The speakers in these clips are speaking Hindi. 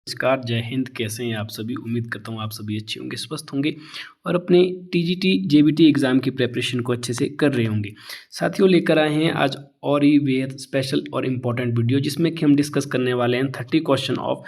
नमस्कार, जय हिंद। कैसे हैं आप सभी? उम्मीद करता हूँ आप सभी अच्छे होंगे, स्वस्थ होंगे और अपने टीजीटी जेबीटी एग्ज़ाम की प्रिपरेशन को अच्छे से कर रहे होंगे। साथियों, लेकर आए हैं आज और ही बेहद स्पेशल और इम्पोर्टेंट वीडियो, जिसमें कि हम डिस्कस करने वाले हैं 30 question of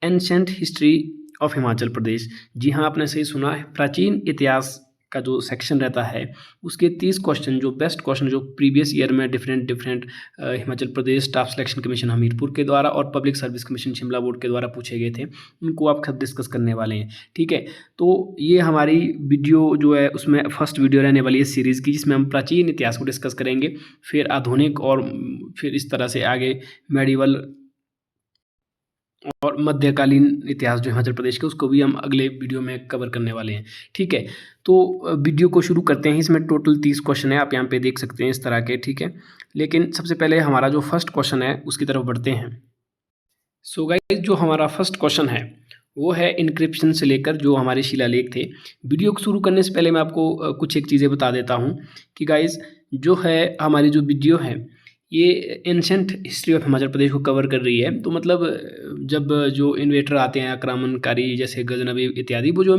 ancient history of Himachal Pradesh. जी हाँ, आपने सही सुना है। प्राचीन इतिहास का जो सेक्शन रहता है उसके 30 क्वेश्चन, जो बेस्ट क्वेश्चन जो प्रीवियस ईयर में different Himachal Pradesh staff selection commission Hamirpur के द्वारा और public service commission Shimla board के द्वारा पूछे गए थे, उनको आप सब डिस्कस करने वाले हैं। ठीक है, तो ये हमारी वीडियो जो है उसमें फर्स्ट वीडियो रहने वाली है सीरीज़ की, जिसमें हम प्राचीन इतिहास को डिस्कस करेंगे, फिर आधुनिक और फिर इस तरह से आगे मेडिवल और मध्यकालीन इतिहास जो हिमाचल प्रदेश के, उसको भी हम अगले वीडियो में कवर करने वाले हैं। ठीक है, तो वीडियो को शुरू करते हैं। इसमें टोटल 30 क्वेश्चन है, आप यहाँ पे देख सकते हैं इस तरह के। ठीक है, लेकिन सबसे पहले हमारा जो फर्स्ट क्वेश्चन है उसकी तरफ बढ़ते हैं। सो गाइस, जो हमारा फर्स्ट क्वेश्चन है वो है इंक्रिप्शन से लेकर जो हमारे शिलालेख थे। वीडियो को शुरू करने से पहले मैं आपको कुछ एक चीज़ें बता देता हूँ कि गाइस, जो है हमारी जो वीडियो है ये एंशेंट हिस्ट्री ऑफ हिमाचल प्रदेश को कवर कर रही है। तो मतलब जब जो इन्वेटर आते हैं, आक्रमणकारी जैसे गजनवी इत्यादि, वो जो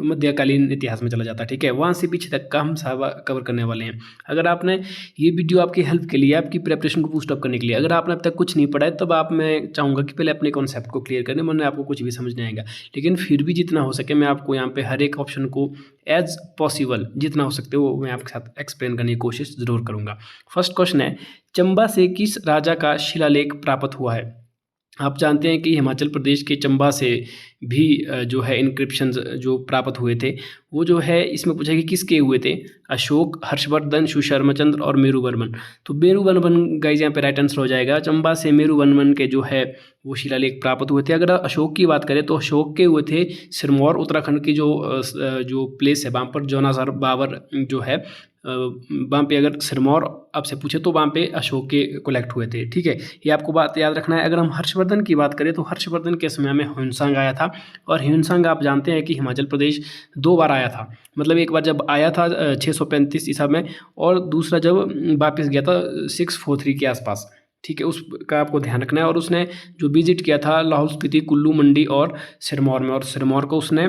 मध्यकालीन इतिहास में चला जाता है। ठीक है, वहाँ से पीछे तक का हम सारा कवर करने वाले हैं। अगर आपने ये वीडियो आपकी हेल्प के लिए, आपकी प्रिपरेशन को बूस्ट अप करने के लिए, अगर आपने अब तक कुछ नहीं पढ़ा है, तब मैं चाहूँगा कि पहले अपने कॉन्सेप्ट को क्लियर करने, वरना आपको कुछ भी समझ नहीं आएगा। लेकिन फिर भी जितना हो सके मैं आपको यहाँ पे हर एक ऑप्शन को एज पॉसिबल जितना हो सकते हो मैं आपके साथ एक्सप्लेन करने की कोशिश ज़रूर करूँगा। फर्स्ट क्वेश्चन है, चंबा से किस राजा का शिलालेख प्राप्त हुआ है? आप जानते हैं कि हिमाचल प्रदेश के चंबा से भी जो है इंक्रिप्शन जो प्राप्त हुए थे, वो जो है इसमें पूछा कि किसके हुए थे? अशोक, हर्षवर्धन, सुशर्मचंद्र और मेरुवर्मन। तो मेरुवर्मन गाइज यहाँ पे राइट आंसर हो जाएगा। चंबा से मेरुवर्मन के जो है वो शिलालेख प्राप्त हुए थे। अगर अशोक की बात करें तो अशोक के हुए थे सिरमौर उत्तराखंड की जो प्लेस है, वहाँ पर जोनासर बाबर जो है, वहाँ पे अगर सिरमौर आपसे पूछे तो वहाँ पे अशोक के कलेक्ट हुए थे। ठीक है, ये आपको बात याद रखना है। अगर हम हर्षवर्धन की बात करें तो हर्षवर्धन के समय में ह्यूनसांग आया था, और ह्यूनसांग आप जानते हैं कि हिमाचल प्रदेश 2 बार आया था। मतलब एक बार जब आया था 635 ईसा में, और दूसरा जब वापस गया था 643 के आसपास। ठीक है, उसका आपको ध्यान रखना है। और उसने जो विजिट किया था लाहौल स्पीति, कुल्लू, मंडी और सिरमौर में, और सिरमौर को उसने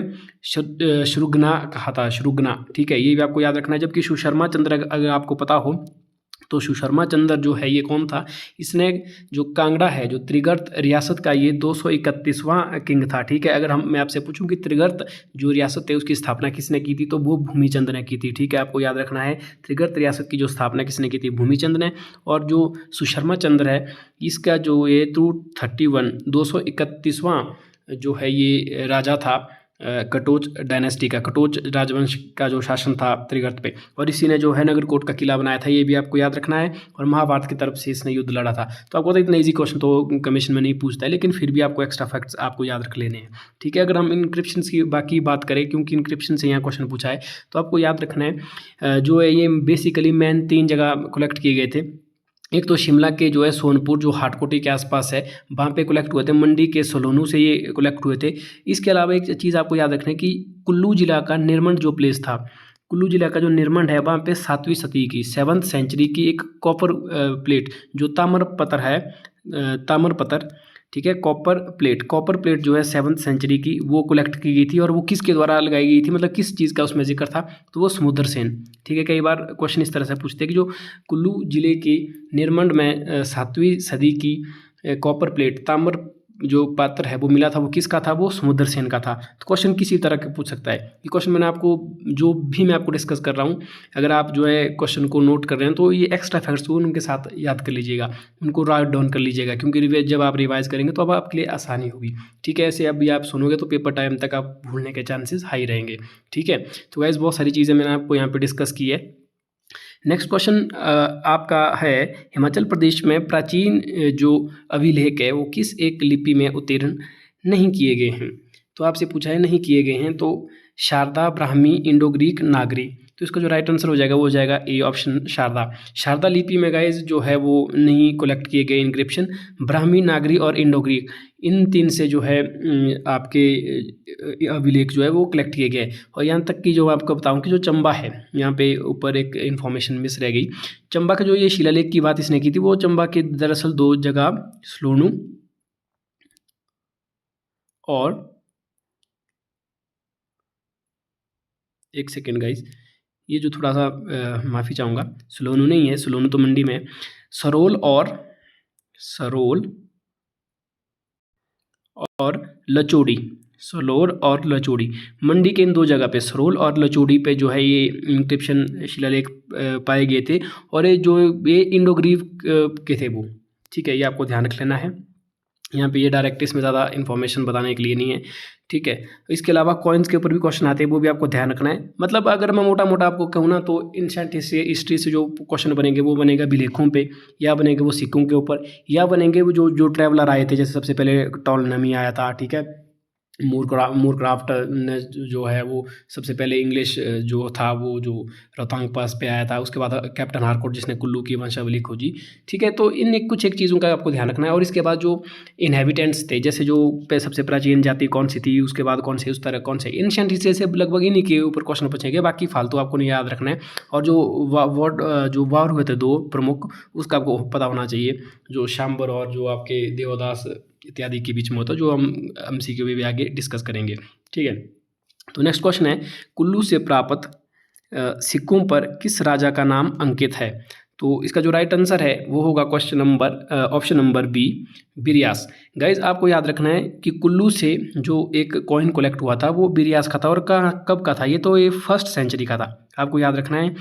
शुरुगना कहा था, शुरुगना। ठीक है, ये भी आपको याद रखना है। जबकि सुशर्मा चंद्र, अगर आपको पता हो तो सुशर्मा चंद्र जो है ये कौन था? इसने जो कांगड़ा है, जो त्रिगर्त रियासत का, ये 231वां किंग था। ठीक है, अगर मैं आपसे पूछूं कि त्रिगर्त जो रियासत है उसकी स्थापना किसने की थी, तो वो भूमिचंद ने की थी। ठीक है, आपको याद रखना है, त्रिगर्त रियासत की जो स्थापना किसने की थी? भूमिचंद ने। और जो सुशर्मा चंद्र है, इसका जो ये 231वां जो है ये राजा था कटोच डायनेस्टी का, कटोच राजवंश का जो शासन था त्रिगर्त पे, और इसी ने जो है नगरकोट का किला बनाया था। ये भी आपको याद रखना है। और महाभारत की तरफ से इसने युद्ध लड़ा था। तो आपको तो इतना इजी क्वेश्चन तो कमीशन में नहीं पूछता है, लेकिन फिर भी आपको एक्स्ट्रा फैक्ट्स आपको याद रख लेने हैं। ठीक है, अगर हम इंक्रिप्शन की बाकी बात करें, क्योंकि इंक्रिप्शन से यहाँ क्वेश्चन पूछा है, तो आपको याद रखना है जो है ये बेसिकली मेन 3 जगह कलेक्ट किए गए थे। एक तो शिमला के जो है सोनपुर, जो हाटकोटी के आसपास है, वहाँ पे कलेक्ट हुए थे। मंडी के सलोनू से ये कलेक्ट हुए थे। इसके अलावा एक चीज़ आपको याद रखना है कि कुल्लू जिला का निर्मंड जो प्लेस था, कुल्लू जिला का जो निर्मंड है, वहाँ पे 7वीं सदी की, 7th सेंचुरी की एक कॉपर प्लेट, जो ताम्रपत्र है, ताम्रपत्र, ठीक है, कॉपर प्लेट जो है 7th सेंचुरी की, वो कलेक्ट की गई थी। और वो किसके द्वारा लगाई गई थी, मतलब किस चीज़ का उसमें जिक्र था? तो वो समुद्र सेन। ठीक है, कई बार क्वेश्चन इस तरह से पूछते हैं कि जो कुल्लू जिले के निर्मंड में 7वीं सदी की कॉपर प्लेट, ताम्र जो पात्र है वो मिला था, वो किसका था? वो समुद्र सेन का था। तो क्वेश्चन किसी तरह के पूछ सकता है। ये क्वेश्चन मैं आपको डिस्कस कर रहा हूँ, अगर आप जो है क्वेश्चन को नोट कर रहे हैं तो ये एक्स्ट्रा फैक्ट्स को उनके साथ याद कर लीजिएगा, उनको राइट डाउन कर लीजिएगा, क्योंकि जब आप रिवाइज करेंगे तो अब आपके लिए आसानी होगी। ठीक है, ऐसे अभी आप सुनोगे तो पेपर टाइम तक आप भूलने के चांसेस हाई रहेंगे। ठीक है, तो गाइस बहुत सारी चीज़ें मैंने आपको यहाँ पे डिस्कस की है। नेक्स्ट क्वेश्चन आपका है, हिमाचल प्रदेश में प्राचीन जो अभिलेख है वो किस एक लिपि में उत्तीर्ण नहीं किए गए हैं? तो आपसे पूछा है नहीं किए गए हैं, तो शारदा, ब्राह्मी, इंडो ग्रीक, नागरी। तो इसका जो राइट आंसर हो जाएगा वो हो जाएगा ए ऑप्शन, शारदा लिपि में गाइज जो है वो नहीं कलेक्ट किए गए इंक्रिप्शन। ब्राह्मी, नागरी और इंडो ग्रीक, इन 3 से जो है आपके अभिलेख जो है वो कलेक्ट किए गए। और यहाँ तक कि जो आपको बताऊँ कि जो चंबा है, यहाँ पे ऊपर एक इन्फॉर्मेशन मिस रह गई। चंबा का जो ये शिलालेख की बात इसने की थी, वो चंबा के दरअसल 2 जगह, स्लोनू और एक सेकेंड गाइस, ये जो थोड़ा सा माफ़ी चाहूँगा, सलोनू नहीं है, सलोनू तो मंडी में है। सरोल और लचोड़ी, सलोर और लचोड़ी, मंडी के इन दो जगह पे, सरोल और लचोड़ी पे जो है ये इंक्रिप्शन शिलालेख पाए गए थे। और ये इंडो ग्रीक के थे वो, ठीक है, ये आपको ध्यान रख लेना है। यहाँ पे ये डायरेक्ट इसमें ज़्यादा इन्फॉर्मेशन बताने के लिए नहीं है, ठीक है। इसके अलावा कॉइन्स के ऊपर भी क्वेश्चन आते हैं, वो भी आपको ध्यान रखना है। मतलब अगर मैं मोटा मोटा आपको कहूँ ना, तो एंशिएंट हिस्ट्री से जो क्वेश्चन बनेंगे वो बनेगा अभिलेखों पे, या बनेंगे वो सिक्कों के ऊपर, या बनेंगे वो जो ट्रैवलर आए थे, जैसे सबसे पहले टॉलमी आया था, ठीक है। मूरक्राफ्ट ने जो है वो सबसे पहले इंग्लिश जो था वो जो रोहतांग पास पे आया था। उसके बाद कैप्टन हारकोट जिसने कुल्लू की वंशावली खोजी, ठीक है। तो इन कुछ एक चीज़ों का आपको ध्यान रखना है। और इसके बाद जो इनहेबिटेंट्स थे, जैसे जो सबसे प्राचीन जाति कौन सी थी, उसके बाद कौन से, उस तरह कौन से एंशिएंट हिस्ट्री से लगभग इन्हीं के ऊपर क्वेश्चन पूछेंगे, बाकी फालतू आपको नहीं याद रखना है। और जो वार हुए थे दो प्रमुख, उसका आपको पता होना चाहिए, जो शाम्बर और जो आपके देवदास इत्यादि के बीच में होता है, जो हम MCQ भी आगे डिस्कस करेंगे, ठीक है। तो नेक्स्ट क्वेश्चन है, कुल्लू से प्राप्त सिक्कों पर किस राजा का नाम अंकित है? तो इसका जो राइट आंसर है वो होगा ऑप्शन नंबर बी, बिरियास। गाइज आपको याद रखना है कि कुल्लू से जो एक कॉइन कलेक्ट हुआ था वो बिरियास का था। और कब का था ये? तो ये 1st सेंचुरी का था। आपको याद रखना है,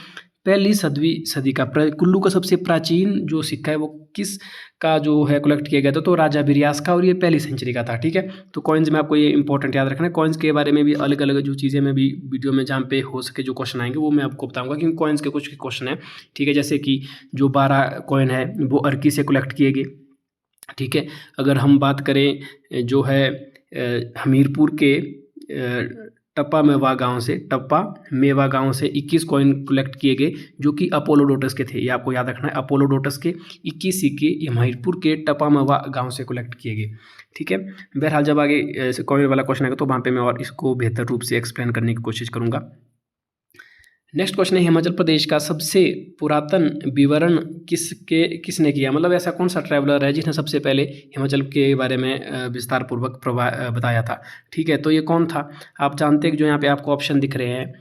पहली सदी का कुल्लू का सबसे प्राचीन जो सिक्का है वो किस का जो है कलेक्ट किया गया था? तो राजा बिरियास का, और ये पहली सेंचुरी का था, ठीक है। तो कॉइन्स में आपको ये इंपॉर्टेंट याद रखना है। कॉइन्स के बारे में भी अलग अलग जो चीज़ें मैं भी वीडियो में जहाँ पे हो सके जो क्वेश्चन आएंगे वो मैं आपको बताऊंगा, क्योंकि कॉइन्स के कुछ क्वेश्चन है, ठीक है। जैसे कि जो 12 कॉइन है वो अर्की से कलेक्ट किए गए, ठीक है। अगर हम बात करें जो है हमीरपुर के टप्पा मेवा गांव से 21 कॉइन कलेक्ट किए गए, जो कि अपोलोडोटस के थे। ये आपको याद रखना है, अपोलोडोटस के 21 सिक्के ये हमीरपुर के टप्पा मेवा गांव से कलेक्ट किए गए, ठीक है। बहरहाल जब आगे कॉइन वाला क्वेश्चन आएगा तो वहाँ पे मैं और इसको बेहतर रूप से एक्सप्लेन करने की कोशिश करूँगा। नेक्स्ट क्वेश्चन है, हिमाचल प्रदेश का सबसे पुरातन विवरण किसने किया? मतलब ऐसा कौन सा ट्रैवलर है जिसने सबसे पहले हिमाचल के बारे में विस्तार पूर्वक बताया था, ठीक है। तो ये कौन था? आप जानते हैं कि जो यहाँ पे आपको ऑप्शन दिख रहे हैं,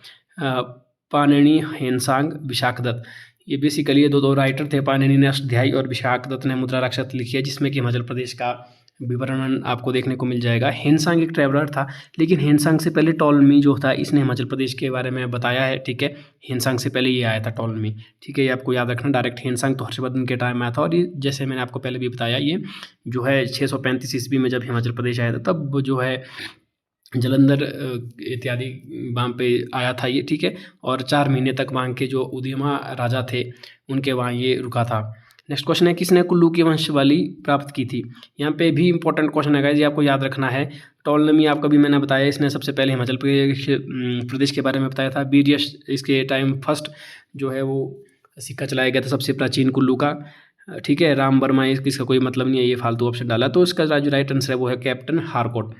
पाणिनि, हेनसांग, विशाखदत्त। ये बेसिकली ये दो राइटर थे, पाणिनि ने अष्टाध्यायी और विशाखदत्त ने मुद्राक्षर लिखी है, जिसमें कि हिमाचल प्रदेश का विवरण आपको देखने को मिल जाएगा। हेनसांग एक ट्रैवलर था, लेकिन हेनसांग से पहले टॉलमी जो था इसने हिमाचल प्रदेश के बारे में बताया है, ठीक है। हेनसांग से पहले ये आया था टॉलमी, ठीक है। ये आपको याद रखना। डायरेक्ट हेनसांग तो हर्षवर्धन के टाइम में आया था, और ये जैसे मैंने आपको पहले भी बताया, ये जो है 635 ईस्वी में जब हिमाचल प्रदेश आया था, तब जो है जलंधर इत्यादि वहाँ पे आया था ये, ठीक है। और 4 महीने तक वहाँ के जो उदयमा राजा थे उनके वहाँ ये रुका था। नेक्स्ट क्वेश्चन है, किसने कुल्लू की वंशावली प्राप्त की थी? यहाँ पे भी इंपॉर्टेंट क्वेश्चन है, ये आपको याद रखना है। टॉलमी आपका भी मैंने बताया, इसने सबसे पहले हिमाचल प्रदेश के बारे में बताया था। बीरियस इसके टाइम फर्स्ट जो है वो सिक्का चलाया गया था सबसे प्राचीन कुल्लू का, ठीक है। राम वर्मा, इसका कोई मतलब नहीं है, ये फालतू ऑप्शन डाला। तो इसका जो राइट आंसर है वो है कैप्टन हारकोट।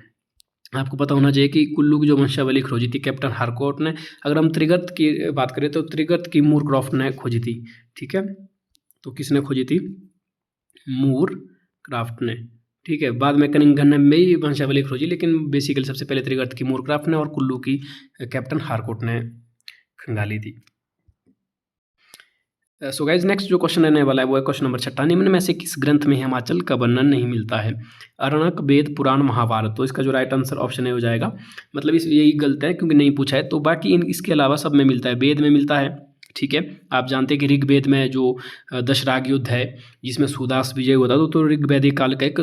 आपको पता होना चाहिए कि कुल्लू की जो वंशावली खोजी थी कैप्टन हारकोट ने। अगर हम त्रिगर्त की बात करें तो त्रिगर्त की मूरक्राफ्ट ने खोजी थी, ठीक है। तो किसने खोजी थी? मूरक्राफ्ट ने, ठीक है। बाद में कनिंघन ने भी वंशावली खोजी, लेकिन बेसिकली सबसे पहले त्रिगर्त की मूरक्राफ्ट ने और कुल्लू की कैप्टन हारकोट ने खंगाली थी। सो गाइज नेक्स्ट जो क्वेश्चन रहने वाला है वो है क्वेश्चन नंबर 6। निम्न में से किस ग्रंथ में हिमाचल का वर्णन नहीं मिलता है? अरण्यक, वेद, पुराण, महाभारत। तो इसका जो राइट आंसर ऑप्शन है हो जाएगा, मतलब यही गलत है क्योंकि नहीं पूछा है। तो बाकी इसके अलावा सब में मिलता है। वेद में मिलता है, ठीक है। आप जानते हैं कि ऋग्वेद में जो दशराग युद्ध है जिसमें सुदास विजय हुआ था, तो ऋग्वैदिक काल का एक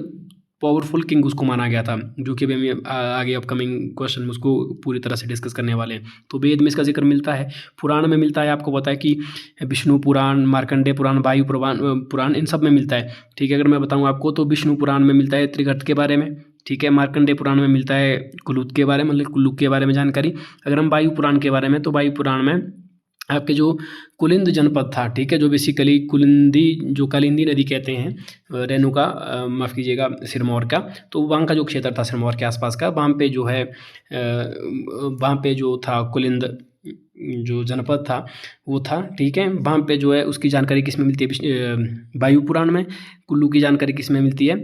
पावरफुल किंग उसको माना गया था, जो कि अभी हम आगे अपकमिंग क्वेश्चन में उसको पूरी तरह से डिस्कस करने वाले हैं। तो वेद में इसका जिक्र मिलता है। पुराण में मिलता है, आपको पता है कि विष्णु पुराण, मार्कंडेय पुराण, वायु पुराण, इन सब में मिलता है, ठीक है। अगर मैं बताऊं आपको तो विष्णु पुराण में मिलता है त्रिगर्त के बारे में, ठीक है। मार्कंडेय पुराण में मिलता है कुलूत के बारे में, मतलब कुल्लू के बारे में जानकारी। अगर हम वायु पुराण के बारे में, तो वायु पुराण में आपके जो कुलिंद जनपद था, ठीक है, जो बेसिकली कुलिंदी, जो कालिंदी नदी कहते हैं, रेणुका, माफ़ कीजिएगा, सिरमौर का, तो वहाँ का जो क्षेत्र था सिरमौर के आसपास का, वहाँ पे जो है वहाँ पे जो था कुलिंद जो जनपद था वो था, ठीक है। वहाँ पे जो है उसकी जानकारी किस में मिलती है, वायु पुराण में। कुल्लू की जानकारी किस में मिलती है,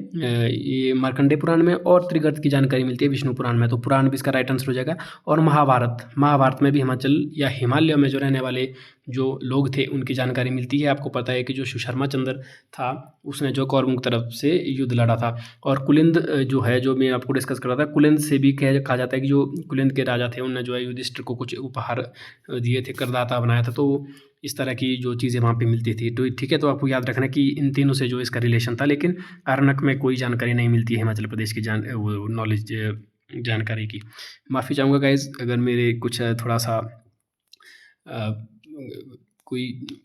ये मार्कंडेय पुराण में। और त्रिगर्त की जानकारी मिलती है विष्णु पुराण में। तो पुराण भी इसका राइट आंसर हो जाएगा। और महाभारत में भी हिमाचल या हिमालय में जो रहने वाले जो लोग थे उनकी जानकारी मिलती है। आपको पता है कि जो सुशर्मा चंद्र था उसने जो कौरवों की तरफ से युद्ध लड़ा था। और कुलिंद जो है, जो मैं आपको डिस्कस कर रहा था, कुलिंद से भी कहा जाता है कि जो कुलिंद के राजा थे उन्होंने जो है युधिष्ठिर को कुछ उपहार दिए थे, करदाता बनाया था। तो इस तरह की जो चीज़ें वहाँ पे मिलती थी। तो ठीक है, तो आपको याद रखना कि इन तीनों से जो इसका रिलेशन था। लेकिन आरण्यक में कोई जानकारी नहीं मिलती है हिमाचल प्रदेश की नॉलेज जानकारी की। माफ़ी चाहूँगा गाइज अगर मेरे कुछ थोड़ा सा कोई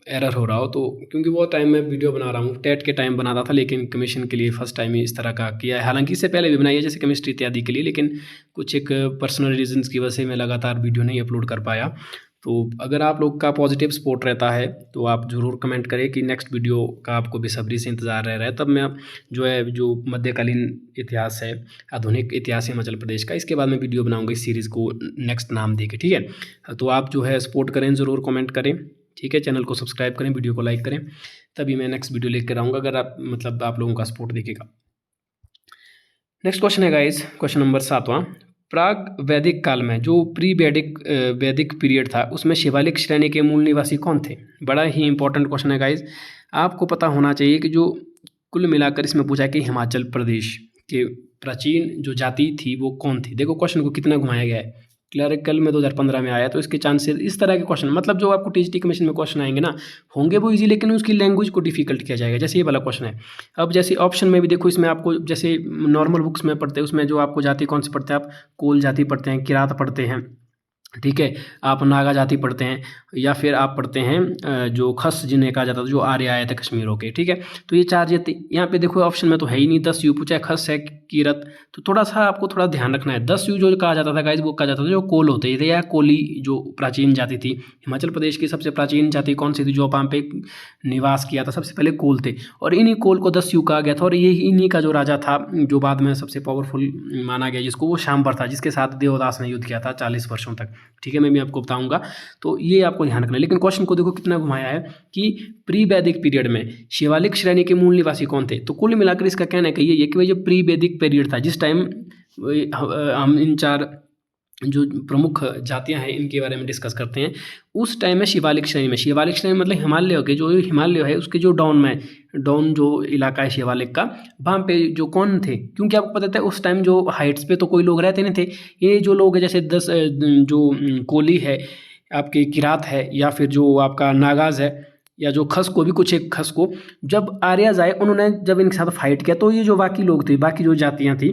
एरर हो रहा हो, तो क्योंकि वो टाइम मैं वीडियो बना रहा हूँ, टेट के टाइम बनाता था, लेकिन कमीशन के लिए फ़र्स्ट टाइम ही इस तरह का किया है। हालांकि इससे पहले भी बनाई है जैसे केमिस्ट्री इत्यादि के लिए, लेकिन कुछ एक पर्सनल रीजंस की वजह से मैं लगातार वीडियो नहीं अपलोड कर पाया। तो अगर आप लोग का पॉजिटिव सपोर्ट रहता है तो आप ज़रूर कमेंट करें कि नेक्स्ट वीडियो का आपको बेसब्री से इंतज़ार रह रहा है। तब मैं जो है जो मध्यकालीन इतिहास है, आधुनिक इतिहास हिमाचल प्रदेश का, इसके बाद मैं वीडियो बनाऊंगा इस सीरीज़ को नेक्स्ट नाम दे के, ठीक है। तो आप जो है सपोर्ट करें, ज़रूर कमेंट करें, ठीक है। चैनल को सब्सक्राइब करें, वीडियो को लाइक करें, तभी मैं नेक्स्ट वीडियो लेकर आऊँगा अगर आप आप लोगों का सपोर्ट देखेगा। नेक्स्ट क्वेश्चन है गाइस, क्वेश्चन नंबर 7वां। प्राग वैदिक काल में जो प्री वैदिक पीरियड था उसमें शिवालिक श्रेणी के मूल निवासी कौन थे? बड़ा ही इंपॉर्टेंट क्वेश्चन है गाइस। आपको पता होना चाहिए कि जो कुल मिलाकर इसमें पूछा कि हिमाचल प्रदेश के प्राचीन जो जाति थी वो कौन थी। देखो क्वेश्चन को कितना घुमाया गया है। क्लरिकल में 2015 में आया, तो इसके चांसेस इस तरह के क्वेश्चन, मतलब जो आपको टीजीटी कमीशन में क्वेश्चन आएंगे ना, होंगे वो इजी, लेकिन उसकी लैंग्वेज को डिफिकल्ट किया जाएगा। जैसे ये वाला क्वेश्चन है। अब जैसे ऑप्शन में भी देखो, इसमें आपको जैसे नॉर्मल बुक्स में पढ़ते हैं उसमें जो आपको जाति कौन सी पढ़ते हैं, आप कोल जाति पढ़ते हैं, किरात पढ़ते हैं, ठीक है, आप नागा जाति पढ़ते हैं, या फिर आप पढ़ते हैं जो खस जिन्हें कहा जाता था, जो आर्य आए थे कश्मीरों के, ठीक है। तो ये 4 जाति यहाँ पे देखो ऑप्शन में तो है ही नहीं। 10 यू पूछा है, खस है, कीरत, तो थोड़ा सा आपको थोड़ा ध्यान रखना है। 10 यू जो कहा जाता था गाइज, वो कहा जाता था जो कोल होते थे या कोली, जो प्राचीन जाति थी। हिमाचल प्रदेश की सबसे प्राचीन जाति कौन सी थी जो वहाँ पे निवास किया था? सबसे पहले कोल थे, और इन्हीं कोल को 10 यू कहा गया था। और ये इन्हीं का जो राजा था जो बाद में सबसे पावरफुल माना गया, जिसको वो शांबर था, जिसके साथ देवदास ने युद्ध किया था 40 वर्षों तक, ठीक है। मैं भी आपको बताऊंगा, तो ये आपको ध्यान रखना है। लेकिन क्वेश्चन को देखो कितना घुमाया है कि प्री वैदिक पीरियड में शिवालिक श्रेणी के मूल निवासी कौन थे। तो कुल मिलाकर इसका कहना है कि ये कि भाई जो प्री वैदिक पीरियड था, जिस टाइम हम इन 4 जो प्रमुख जातियां हैं इनके बारे में डिस्कस करते हैं, उस टाइम में शिवालिक श्रेणी में, शिवालिक श्रेणी मतलब हिमालय के, जो हिमालय है उसके जो डाउन जो इलाका है शिवालिक का, वहाँ पे जो कौन थे, क्योंकि आपको पता था उस टाइम जो हाइट्स पे तो कोई लोग रहते नहीं थे। ये जो लोग हैं जैसे 10 जो कोली है, आपके किरात है, या फिर जो आपका नागाज है, या जो खस को भी, कुछ एक खस को जब आर्यज आए उन्होंने जब इनके साथ फाइट किया, तो ये जो बाकी लोग थे, बाकी जो जातियाँ थी,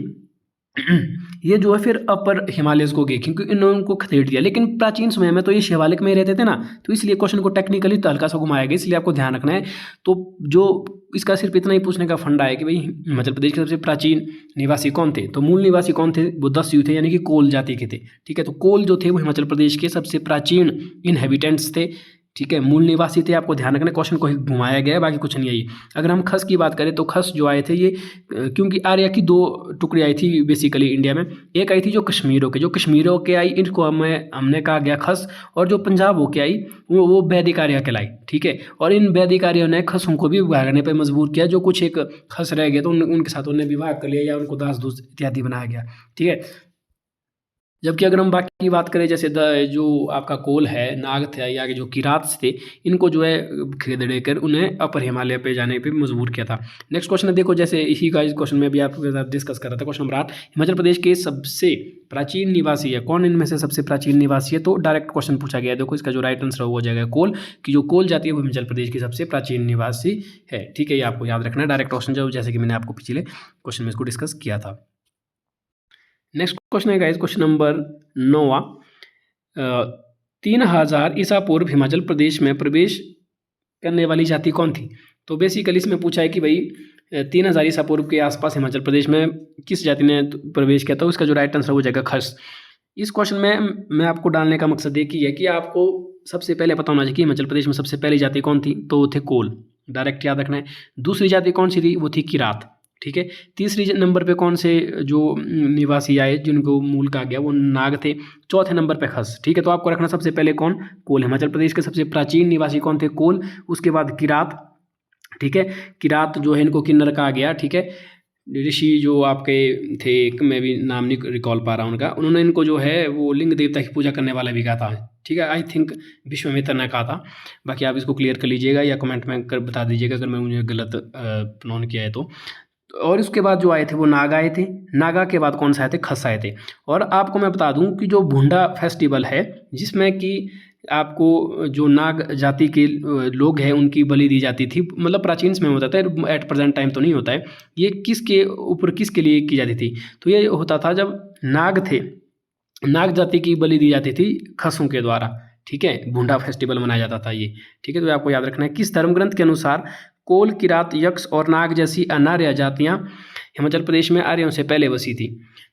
ये जो है फिर अपर हिमालयस को गए, क्योंकि इन्होंने उनको खदेड़ दिया। लेकिन प्राचीन समय में तो ये शिवालिक में ही रहते थे ना, तो इसलिए क्वेश्चन को टेक्निकली तो हल्का सा घुमाया गया, इसलिए आपको ध्यान रखना है। तो जो इसका सिर्फ इतना ही पूछने का फंडा है कि भाई हिमाचल प्रदेश के सबसे प्राचीन निवासी कौन थे, तो मूल निवासी कौन थे, वो 10 यू थे, यानी कि कोल जाति के थे, ठीक है। तो कोल जो थे वो हिमाचल प्रदेश के सबसे प्राचीन इनहेबिटेंट्स थे, ठीक है, मूल निवासी थे। आपको ध्यान रखना, क्वेश्चन को ही घुमाया गया है, बाकी कुछ नहीं आई। अगर हम खस की बात करें तो खस जो आए थे ये, क्योंकि आर्या की 2 टुकड़ी आई थी बेसिकली इंडिया में। एक आई थी जो कश्मीरों के आई, इनको हमने कहा गया खस, और जो पंजाब होके आई वो वैदिक आर्या कहलाई, ठीक है। और इन वैदिक आर्यों ने खसों को भी भागने पर मजबूर किया। जो कुछ एक खस रह गए तो उनके साथ उन्हें विवाह कर लिया, या उनको दास दूस इत्यादि बनाया गया, ठीक है। जबकि अगर हम बाकी की बात करें, जैसे जो आपका कोल है, नाग थे, या जो किरात थे, इनको जो है खदेड़ कर उन्हें अपर हिमालय पे जाने पे मजबूर किया था। नेक्स्ट क्वेश्चन है, देखो जैसे इसी का इस क्वेश्चन में भी आपके साथ डिस्कस कर रहा था। क्वेश्चन नंबर 8, हिमाचल प्रदेश के सबसे प्राचीन निवासी है कौन? इनमें से सबसे प्राचीन निवासी है, तो डायरेक्ट क्वेश्चन पूछा गया है। देखो इसका जो राइट आंसर हो जाएगा कोल, कि जो कोल जाती है वो हिमाचल प्रदेश की सबसे प्राचीन निवासी है, ठीक है। ये आपको याद रखना है, डायरेक्ट क्वेश्चन जो, जैसे कि मैंने आपको पिछले क्वेश्चन में इसको डिस्कस किया था। नेक्स्ट क्वेश्चन है गाइस, क्वेश्चन नंबर 9वां। 3000 ईसा पूर्व हिमाचल प्रदेश में प्रवेश करने वाली जाति कौन थी? तो बेसिकली इसमें पूछा है कि भाई 3000 ईसा पूर्व के आसपास हिमाचल प्रदेश में किस जाति ने प्रवेश किया था। उसका जो राइट आंसर हो जाएगा खस। इस क्वेश्चन में मैं आपको डालने का मकसद एक ही है कि आपको सबसे पहले पता होना चाहिए कि हिमाचल प्रदेश में सबसे पहली जाति कौन थी, तो वो थे कोल, डायरेक्ट याद रखना है। दूसरी जाति कौन सी थी, वो थी किरात, ठीक है। तीसरी नंबर पे कौन से जो निवासी आए जिनको मूल कहा गया वो नाग थे। चौथे नंबर पे खस, ठीक है। तो आपको रखना सबसे पहले कौन, कोल। हिमाचल प्रदेश के सबसे प्राचीन निवासी कौन थे, कोल। उसके बाद किरात, ठीक है। किरात जो है इनको किन्नर कहा गया, ठीक है। ऋषि जो आपके थे, एक मैं भी नाम नहीं रिकॉल पा रहा हूँ उनका, उन्होंने इनको जो है वो लिंग देवता की पूजा करने वाला भी कहा था, ठीक है। आई थिंक विश्वामित्र ने कहा था। बाकी आप इसको क्लियर कर लीजिएगा या कमेंट में कर बता दीजिएगा अगर मैं मुझे गलत प्रोनाउंस किया है तो। और उसके बाद जो आए थे वो नाग आए थे। नागा के बाद कौन सा आए थे, खस आए थे। और आपको मैं बता दूं कि जो भुंडा फेस्टिवल है जिसमें कि आपको जो नाग जाति के लोग हैं उनकी बलि दी जाती थी, मतलब प्राचीन समय में होता था, एट प्रेजेंट टाइम तो नहीं होता है। ये किसके ऊपर किसके लिए की जाती थी, तो ये होता था जब नाग थे, नाग जाति की बलि दी जाती थी खसों के द्वारा, ठीक है। भुंडा फेस्टिवल मनाया जाता था ये, ठीक है। तो आपको याद रखना है किस धर्म ग्रंथ के अनुसार कोल, किरात, यक्ष और नाग जैसी अनार्य जातियाँ हिमाचल प्रदेश में आर्यों से पहले बसी थी।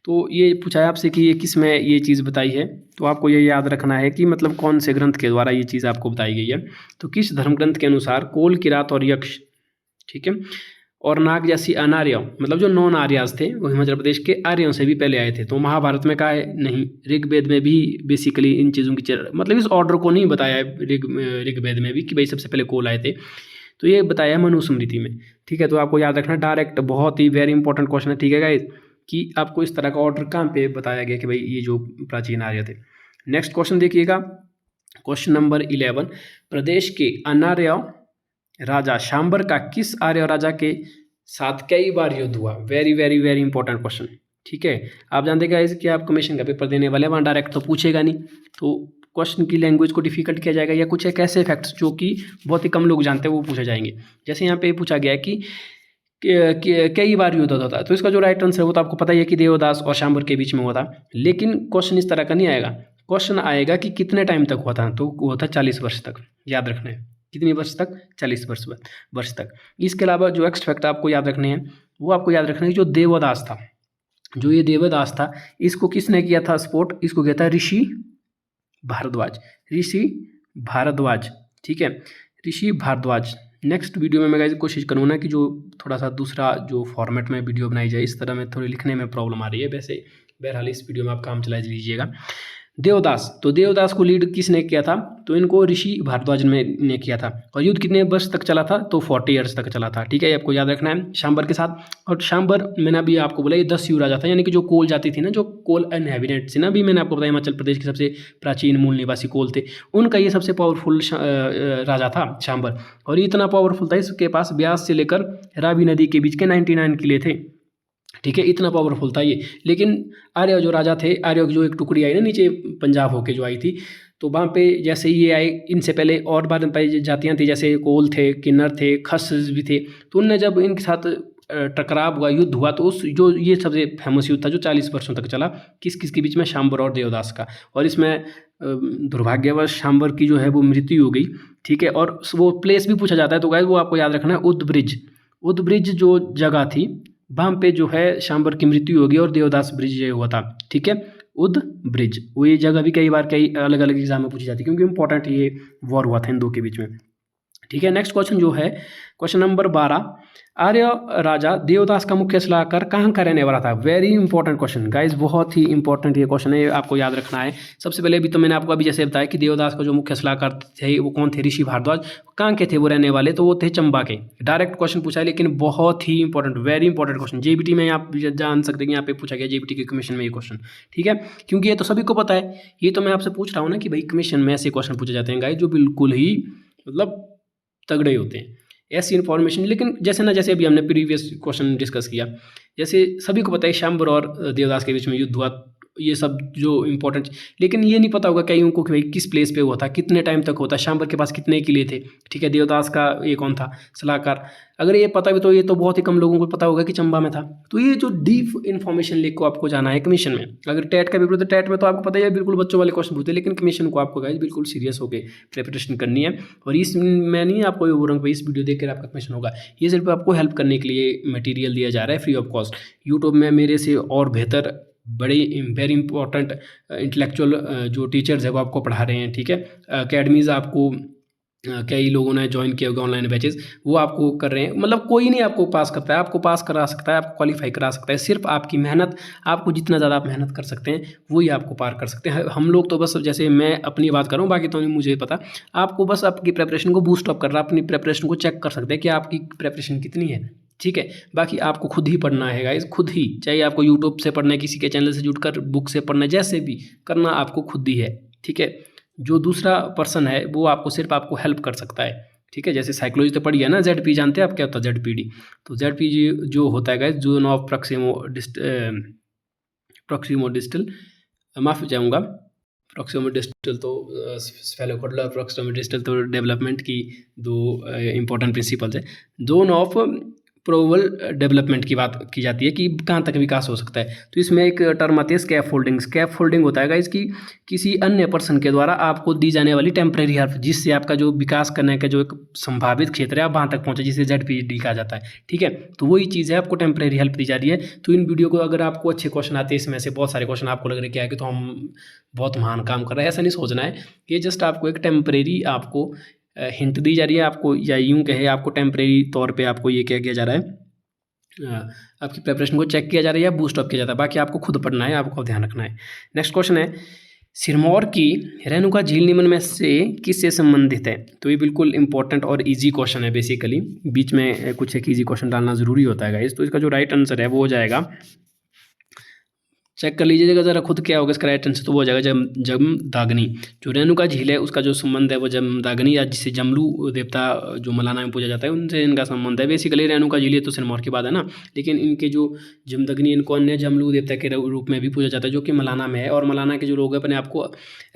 तो ये पूछा है आपसे कि ये किस में ये चीज़ बताई है, तो आपको ये याद रखना है कि मतलब कौन से ग्रंथ के द्वारा ये चीज़ आपको बताई गई है। तो किस धर्म ग्रंथ के अनुसार कोल, किरात और यक्ष, ठीक है, और नाग जैसी अनार्य, मतलब जो नॉन आर्याज थे वो हिमाचल प्रदेश के आर्यों से भी पहले आए थे। तो महाभारत में कहा है नहीं, ऋग्वेद में भी बेसिकली इन चीज़ों की मतलब इस ऑर्डर को नहीं बताया है ऋग्वेद में भी कि भाई सबसे पहले कोल आए थे, तो ये बताया है मनुस्मृति में, ठीक है। तो आपको याद रखना डायरेक्ट, बहुत ही वेरी इंपॉर्टेंट क्वेश्चन है, ठीक है गाइस, कि आपको इस तरह का ऑर्डर कहाँ पे बताया गया कि भाई ये जो प्राचीन आर्य थे। नेक्स्ट क्वेश्चन देखिएगा, क्वेश्चन नंबर 11, प्रदेश के अनार्य राजा शांबर का किस आर्य राजा के साथ कई बार युद्ध हुआ। Very very very important question, ठीक है। आप जानते गाइस कि आप कमीशन का पेपर देने वाले, वहाँ डायरेक्ट तो पूछेगा नहीं, तो क्वेश्चन की लैंग्वेज को डिफिकल्ट किया जाएगा या कुछ एक ऐसे फैक्ट्स जो कि बहुत ही कम लोग जानते हैं वो पूछे जाएंगे। जैसे यहाँ पे पूछा गया है कि कई बार युद्ध होता था, तो इसका जो राइट आंसर है वो तो आपको पता ही है कि देवदास और शांबर के बीच में हुआ था। लेकिन क्वेश्चन इस तरह का नहीं आएगा, क्वेश्चन आएगा कि कितने टाइम तक हुआ था, तो वो था 40 वर्ष तक। याद रखना है कितनी वर्ष तक, 40 वर्ष तक। इसके अलावा जो एक्स्ट फैक्ट आपको याद रखने हैं वो आपको याद रखना है जो देवदास था, जो ये देवदास था इसको किसने किया था स्पोर्ट, इसको किया था ऋषि भारद्वाज, ऋषि भारद्वाज, ठीक है, ऋषि भारद्वाज। नेक्स्ट वीडियो में मैं गाइस कोशिश करूँगा कि जो थोड़ा सा दूसरा जो फॉर्मेट में वीडियो बनाई जाए, इस तरह में थोड़ी लिखने में प्रॉब्लम आ रही है। वैसे बहरहाल इस वीडियो में आप काम चला लीजिएगा। देवदास, तो देवदास को लीड किसने किया था, तो इनको ऋषि भारद्वाज ने किया था। और युद्ध कितने वर्ष तक चला था, तो 40 ईयर्स तक चला था, ठीक है। आपको याद रखना है शांबर के साथ। और शांबर मैंने अभी आपको बोला ये 10 युग राजा था, यानी कि जो कोल जाती थी ना, जो कोल इनहेबिटेंट थी ना, अभी मैंने आपको बताया हिमाचल प्रदेश के सबसे प्राचीन मूल निवासी कोल थे, उनका ये सबसे पावरफुल राजा था शांबर। और ये इतना पावरफुल था इसके पास ब्यास से लेकर रावी नदी के बीच के 99 किले थे, ठीक है, इतना पावरफुल था ये। लेकिन आर्य जो राजा थे, आर्य की जो एक टुकड़ी आई ना नीचे पंजाब होके जो आई थी, तो वहाँ पे जैसे ये आए, इनसे पहले और बार जातियाँ थी, जैसे कोल थे, किन्नर थे, खस भी थे। तो उनने जब इनके साथ टकराव हुआ, युद्ध हुआ, तो उस जो ये सबसे फेमस युद्ध था जो 40 वर्षों तक चला, किस किस के बीच में, शांबर और देवदास का। और इसमें दुर्भाग्यवश शांबर की जो है वो मृत्यु हो गई, ठीक है। और वो प्लेस भी पूछा जाता है, तो गाइस वो आपको याद रखना है उदब्रिज। उदब्रिज जो जगह थी वहाँ पे जो है शांबर की मृत्यु होगी और देवदास ब्रिज ये हुआ था, ठीक है, उद ब्रिज। वो ये जगह भी कई बार कई अलग अलग एग्जाम में पूछी जाती है क्योंकि इंपॉर्टेंट ये वॉर हुआ था इन दो के बीच में, ठीक है। नेक्स्ट क्वेश्चन जो है क्वेश्चन नंबर 12, आर्य राजा देवदास का मुख्य सलाहकार कहाँ का रहने वाला था। वेरी इंपॉर्टेंट क्वेश्चन गाइज, बहुत ही इंपॉर्टेंट ये क्वेश्चन है, आपको याद रखना है। सबसे पहले भी तो मैंने आपको अभी जैसे बताया कि देवदास का जो मुख्य सलाहकार थे वो कौन थे, ऋषि भारद्वाज। कहाँ के थे वो रहने वाले, तो वो थे चंबा के। डायरेक्ट क्वेश्चन पूछा है लेकिन बहुत ही important, very important question. JBT में आप जान सकते हैं कि यहाँ पे पूछा गया जेबीटी के कमीशन में ये क्वेश्चन, ठीक है, क्योंकि ये तो सभी को पता है। ये तो मैं आपसे पूछ रहा हूँ ना कि भाई कमीशन में ऐसे क्वेश्चन पूछे जाते हैं गाइज जो बिल्कुल ही मतलब तगड़े होते हैं, ऐसी इन्फॉर्मेशन। लेकिन जैसे ना जैसे अभी हमने प्रीवियस क्वेश्चन डिस्कस किया, जैसे सभी को पता है शांबर और देवदास के बीच में युद्ध हुआ, ये सब जो इंपॉर्टेंट, लेकिन ये नहीं पता होगा कईयों को कि भाई किस प्लेस पे हुआ था, कितने टाइम तक होता, शांबर के पास कितने किले थे, ठीक है, देवदास का ये कौन था सलाहकार। अगर ये पता भी तो ये तो बहुत ही कम लोगों को पता होगा कि चंबा में था। तो ये जो डीप इन्फॉर्मेशन लेकर को आपको जाना है कमीशन में। अगर टैट का पेपर तो टैट में तो आपको पता ही है बिल्कुल बच्चों वाले क्वेश्चन पूछते हैं, लेकिन कमीशन को आपको गाइस बिल्कुल सीरियस होकर प्रिपरेशन करनी है। और इसमें नहीं आपको ये बोल रहा हूँ इस वीडियो देख कर आपका कमीशन होगा, ये सिर्फ आपको हेल्प करने के लिए मटीरियल दिया जा रहा है फ्री ऑफ कॉस्ट। यूट्यूब में मेरे से और बेहतर बड़े वेरी इंपॉर्टेंट इंटेलेक्चुअल जो टीचर्स है वो आपको पढ़ा रहे हैं, ठीक है। अकेडमीज़ आपको कई लोगों ने ज्वाइन किया होगा ऑनलाइन बैचेस, वो आपको कर रहे हैं। मतलब कोई नहीं आपको पास करता है, आपको पास करा सकता है, आपको क्वालिफाई करा सकता है, सिर्फ आपकी मेहनत। आपको जितना ज़्यादा आप मेहनत कर सकते हैं वही आपको पार कर सकते हैं। हम लोग तो बस, जैसे मैं अपनी बात कर रहा हूँ, बाकी तो नहीं मुझे पता। आपको बस आपकी प्रेपरेशन को बूस्ट अप करना, अपनी प्रेपरेशन को चेक कर सकते हैं कि आपकी प्रेपरेशन कितनी है, ठीक है। बाकी आपको खुद ही पढ़ना है गाइस, खुद ही, चाहे आपको यूट्यूब से पढ़ना है, किसी के चैनल से जुड़कर, बुक से पढ़ना है, जैसे भी करना आपको खुद ही है, ठीक है। जो दूसरा पर्सन है वो आपको सिर्फ आपको हेल्प कर सकता है, ठीक है। जैसे साइकोलॉजी तो पढ़ी है ना, जेड पी जानते हैं आप क्या होता है जेड पी डी? तो जेड पी जो होता है guys, zone of proximo distal, माफ़ी चाहूँगा, प्रॉक्सिमो डिस्टल तो प्रॉक्सिमो डिस्टल तो डेवलपमेंट की दो इंपॉर्टेंट प्रिंसिपल्स है। जोन ऑफ प्रोबल डेवलपमेंट की बात की जाती है कि कहाँ तक विकास हो सकता है। तो इसमें एक टर्म आती है स्कैप फोल्डिंग। स्कैप फोल्डिंग होता है इसकी किसी अन्य पर्सन के द्वारा आपको दी जाने वाली टेम्परेरी हेल्प, जिससे आपका जो विकास करने का जो एक संभावित क्षेत्र है आप वहाँ तक पहुँचे, जिसे ZPD कहा जाता है, ठीक है। तो वही चीज़ है, आपको टेम्परेरी हेल्प दी जा रही है। तो इन वीडियो को अगर आपको अच्छे क्वेश्चन आते हैं, इसमें से बहुत सारे क्वेश्चन आपको लग रहे क्या है कि तो हम बहुत महान काम कर रहे हैं, ऐसा नहीं सोचना है। ये जस्ट आपको एक टेम्परेरी आपको हिंट दी जा रही है आपको, या यूँ कहे आपको टेम्परेरी तौर पे आपको ये क्या किया जा रहा है, आपकी प्रिपरेशन को चेक किया जा रहा है या बूस्ट अप किया जाता है। बाकी आपको खुद पढ़ना है, आपको ध्यान रखना है। नेक्स्ट क्वेश्चन है, सिरमौर की रेणुका झील निम्न में से किससे संबंधित है? तो ये बिल्कुल इंपॉर्टेंट और इजी क्वेश्चन है। बेसिकली बीच में कुछ एक इजी क्वेश्चन डालना ज़रूरी होता है गाइस। तो इसका जो राइट आंसर है वो हो जाएगा, चेक कर लीजिएगा ज़रा खुद क्या होगा इसका राइट आंसर। तो वो हो जाएगा जमदाग्नि। जो रेणुका झील है उसका जो संबंध है वो जमदाग्नि, या जिसे जमलू देवता जो मलाना में पूजा जाता है उनसे इनका संबंध है। बेसिकली रेणुका झील तो सिरमौर की बात है ना, लेकिन इनके जो जमदग्नि, इनको अन्य जमलू देवता के रूप में भी पूजा जाता है, जो कि मलाना में है। और मलाना के जो लोग हैं अपने आपको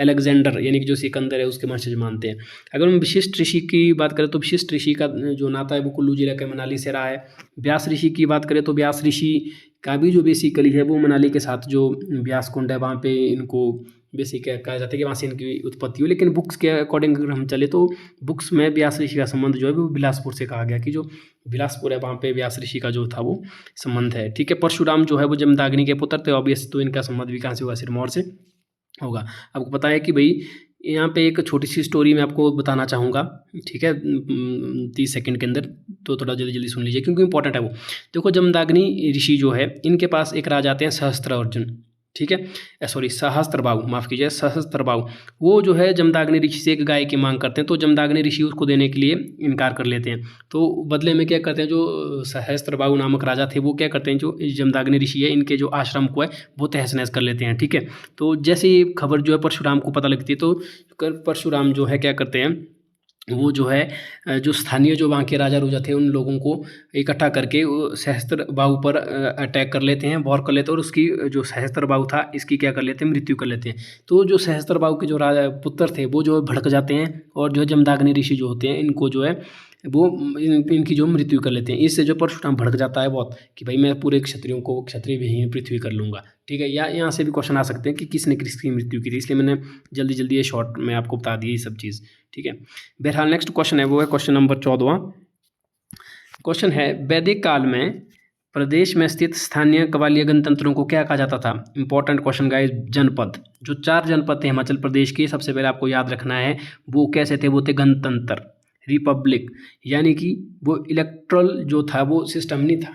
अलेक्जेंडर यानी कि जो सिकंदर है उसके वंशज मानते हैं। अगर हम विशिष्ट ऋषि की बात करें तो विशिष्ट ऋषि का जो नाता है वो कुल्लू जिला के मनाली से रहा है। व्यास ऋषि की बात करें तो व्यास ऋषि का भी जो बेसिकली है वो मनाली के साथ जो व्यास कुंड है वहाँ पे इनको बेसिक कहा जाता है कि वहाँ से इनकी उत्पत्ति हुई। लेकिन बुक्स के अकॉर्डिंग अगर हम चले तो बुक्स में व्यास ऋषि का संबंध जो है वो बिलासपुर से कहा गया, कि जो बिलासपुर है वहाँ पे व्यास ऋषि का जो था वो संबंध है, ठीक है। परशुराम जो है वो जमदाग्नि के पुत्र थे, ऑब्वियस, तो इनका संबंध भी कहाँ से हुआ, सिरमौर से होगा। आपको पता है कि भाई यहाँ पे एक छोटी सी स्टोरी मैं आपको बताना चाहूँगा, ठीक है, 30 सेकंड के अंदर, तो थोड़ा जल्दी जल्दी सुन लीजिए क्योंकि इंपॉर्टेंट है वो। देखो जमदाग्नि ऋषि जो है इनके पास एक राजा आते हैं सहस्त्रार्जुन, ठीक है, सॉरी सहस्त्रबाहु, माफ़ कीजिए, सहस्त्रबाहु। वो जो है जमदाग्नि ऋषि से एक गाय की मांग करते हैं, तो जमदाग्नि ऋषि उसको देने के लिए इनकार कर लेते हैं। तो बदले में क्या करते हैं, जो सहस्त्रबाहु नामक राजा थे वो क्या करते हैं, जो जमदाग्नि ऋषि है इनके जो आश्रम को है वो तहस नहस कर लेते हैं, ठीक है। तो जैसे ये खबर जो है परशुराम को पता लगती है, तो परशुराम जो है क्या करते हैं, वो जो है जो स्थानीय जो वहाँ के राजा रुजा थे उन लोगों को इकट्ठा करके वो सहस्त्रबाहु पर अटैक कर लेते हैं, वॉर कर लेते हैं, और उसकी जो सहस्त्रबाहु था इसकी क्या कर लेते हैं, मृत्यु कर लेते हैं। तो जो सहस्त्रबाहु के जो राजा पुत्र थे वो जो भड़क जाते हैं, और जो है जमदाग्नि ऋषि जो होते हैं इनको जो है वो इनकी जो मृत्यु कर लेते हैं। इससे जो परशुराम भड़क जाता है बहुत कि भाई मैं पूरे क्षत्रियों को क्षत्रिय विहीन पृथ्वी कर लूँगा, ठीक है। या यहाँ से भी क्वेश्चन आ सकते हैं कि किसने किसकी मृत्यु की थी, इसलिए मैंने जल्दी जल्दी ये शॉर्ट में आपको बता दी ये सब चीज़, ठीक है। बहरहाल नेक्स्ट क्वेश्चन है वो है क्वेश्चन नंबर 14वां। क्वेश्चन है, वैदिक काल में प्रदेश में स्थित स्थानीय कबालीय गणतंत्रों को क्या कहा जाता था? Important question guys. जनपद, जो 4 जनपद थे हिमाचल प्रदेश के, सबसे पहले आपको याद रखना है वो कैसे थे, वो थे गणतंत्र, रिपब्लिक, यानी कि वो इलेक्ट्रल जो था वो सिस्टम नहीं था,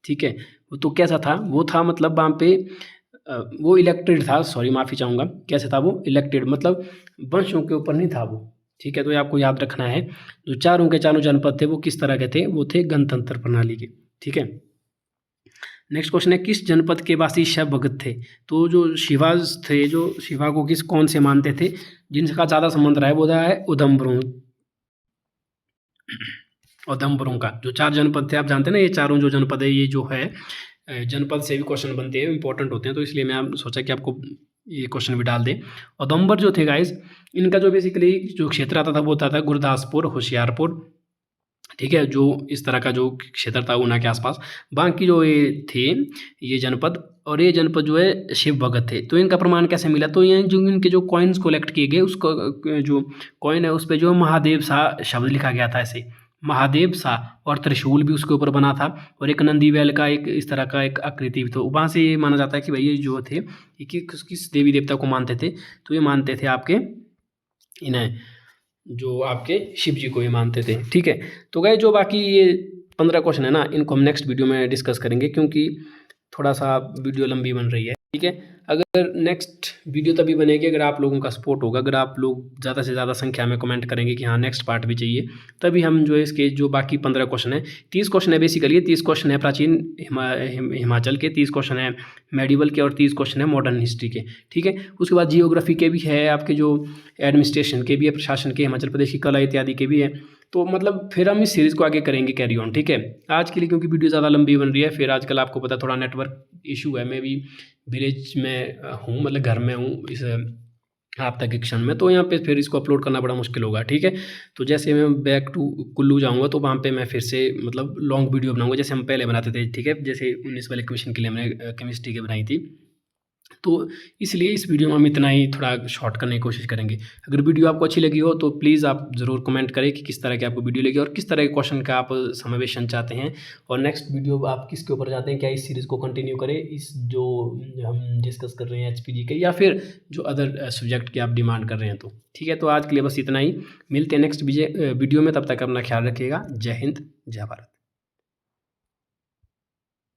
ठीक है। वो तो कैसा था, वो था मतलब वहाँ पे वो इलेक्टेड था, सॉरी माफ़ी चाहूँगा, कैसे था वो इलेक्टेड, मतलब वंशों के ऊपर नहीं था वो, ठीक है। तो ये आपको याद रखना है। जो चारों के चारों जनपद थे वो किस तरह के थे, वो थे गणतंत्र प्रणाली के, ठीक है। नेक्स्ट क्वेश्चन है, किस जनपद के वासी शिव भगत थे? तो जो शिवा थे, जो शिवा को कौन से मानते थे, जिनका ज़्यादा संबंध रहा है वो रहा है उधमपुरों का। जो 4 जनपद थे आप जानते हैं ना, ये चारों जो जनपद है, ये जो है जनपद से भी क्वेश्चन बनते हैं, इंपॉर्टेंट होते हैं, तो इसलिए मैं आप सोचा कि आपको ये क्वेश्चन भी डाल दें। उधमपुर जो थे गाइस, इनका जो बेसिकली जो क्षेत्र आता था वो होता था गुरदासपुर, होशियारपुर, ठीक है, जो इस तरह का जो क्षेत्र था ऊना के आसपास। बाकी जो ये थे ये जनपद, और ये जनपद जो है शिव भगत थे। तो इनका प्रमाण कैसे मिला? तो ये जो इनके जो कॉइन्स कलेक्ट किए गए, उसको जो कॉइन है उस पर जो महादेव सा शब्द लिखा गया था, ऐसे महादेव सा, और त्रिशूल भी उसके ऊपर बना था, और एक नंदी बैल का एक इस तरह का एक आकृति भी। तो वहाँ से ये माना जाता है कि भाई ये जो थे ये किस देवी देवता को मानते थे, तो ये मानते थे आपके इन्हें जो आपके शिव जी को ही मानते थे, ठीक है। तो गाइस जो बाकी ये 15 क्वेश्चन है ना, इनको हम नेक्स्ट वीडियो में डिस्कस करेंगे, क्योंकि थोड़ा सा वीडियो लंबी बन रही है, ठीक है। अगर नेक्स्ट वीडियो तभी बनेगी अगर आप लोगों का सपोर्ट होगा, अगर आप लोग ज़्यादा से ज़्यादा संख्या में कमेंट करेंगे कि हाँ नेक्स्ट पार्ट भी चाहिए, तभी हम जो है इसके जो बाकी 15 क्वेश्चन है, 30 क्वेश्चन है बेसिकली, 30 क्वेश्चन है प्राचीन हिमाचल के, 30 क्वेश्चन है मेडिवल के और 30 क्वेश्चन है मॉडर्न हिस्ट्री के, ठीक है। उसके बाद जियोग्राफी के भी है, आपके जो एडमिनिस्ट्रेशन के भी है, प्रशासन के, हिमाचल प्रदेश की कला इत्यादि के भी है। तो मतलब फिर हम इस सीरीज़ को आगे करेंगे कैरी ऑन, ठीक है। आज के लिए क्योंकि वीडियो ज़्यादा लंबी बन रही है, फिर आजकल आपको पता थोड़ा नेटवर्क इशू है, मैं भी विलेज में हूँ, मतलब घर में हूँ इस आपदा के क्षण में, तो यहाँ पे फिर इसको अपलोड करना बड़ा मुश्किल होगा, ठीक है। तो जैसे मैं बैक टू कुल्लू जाऊँगा तो वहाँ पे मैं फिर से मतलब लॉन्ग वीडियो बनाऊँगा जैसे हम पहले बनाते थे, ठीक है। जैसे 19 वाले क्वेश्चन के लिए हमने केमिस्ट्री की बनाई थी, तो इसलिए इस वीडियो में हम इतना ही थोड़ा शॉर्ट करने की कोशिश करेंगे। अगर वीडियो आपको अच्छी लगी हो तो प्लीज़ आप ज़रूर कमेंट करें कि किस तरह की आपको वीडियो लगी और किस तरह के क्वेश्चन का आप समावेशन चाहते हैं, और नेक्स्ट वीडियो आप किसके ऊपर चाहते हैं, क्या इस सीरीज़ को कंटिन्यू करें, इस जो हम डिस्कस कर रहे हैं एचपीजी के, या फिर जो अदर सब्जेक्ट की आप डिमांड कर रहे हैं, तो ठीक है। तो आज के लिए बस इतना ही, मिलते हैं नेक्स्ट वीडियो में, तब तक अपना ख्याल रखिएगा। जय हिंद, जय भारत।